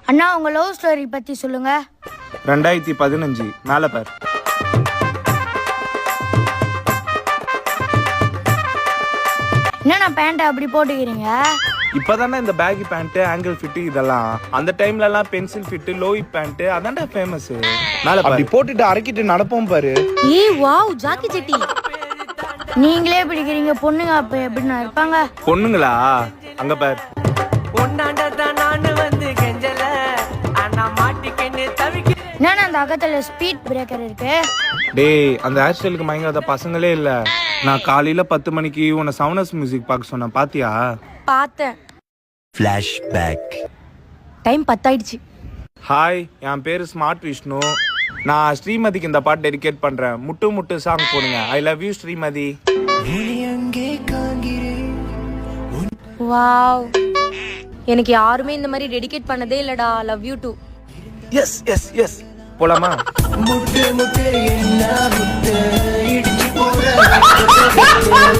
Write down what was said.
அண்ணா உங்க love story பத்தி சொல்லுங்க. 2015 மேல பார். என்னண்ணா பேண்ட் அப்படி போட்டுக்கிறீங்க? இப்பதானே இந்த பேகி பேண்ட், ஆங்கிள் ஃபிட் இதெல்லாம். அந்த டைம்ல எல்லாம் பென்சில் ஃபிட், லோய் பேண்ட் அதான்டா ஃபேமஸ். மேல அப்படி போட்டுட்டு அரக்கிட்டு நடப்போம் பாரு. ஏய் வாவ் ஜாக்கி ஜெட்டி. நீங்களே பிடிக்கிறீங்க, பொண்ணுங்க அப்ப எப்படிண்ணா இருப்பாங்க? பொண்ணுங்களா? அங்க பார். என்னண்ணா அந்த அகத்துல ஸ்பீட் பிரேக்கர் இருக்கு? டேய் அந்த ஹேர் ஸ்டைலுக்கு மயங்காத பசங்களே இல்ல. நான் காலையில 10 மணிக்கு உன்னை சவுனஸ் மியூசிக் பார்க்க சொன்னேன், பாத்தியா? பார்த்தேன். ஃபிளாஷ்பேக். டைம் 10 ஆயிடுச்சு. ஹாய், என் பேரு ஸ்மார்ட் விஷ்ணு. நான் ஸ்ரீமதிக்கு இந்த பாட்டு டெடிகேட் பண்றேன். முட்டு முட்டு சாங் போடுங்க. I love you Srimathi. Wow, எனக்கு யாருமே இந்த மாதிரி டெடிகேட் பண்ணதே இல்லடா. Love you too. Yes yes yes போலாமா? முட்டு முட்டு என்ன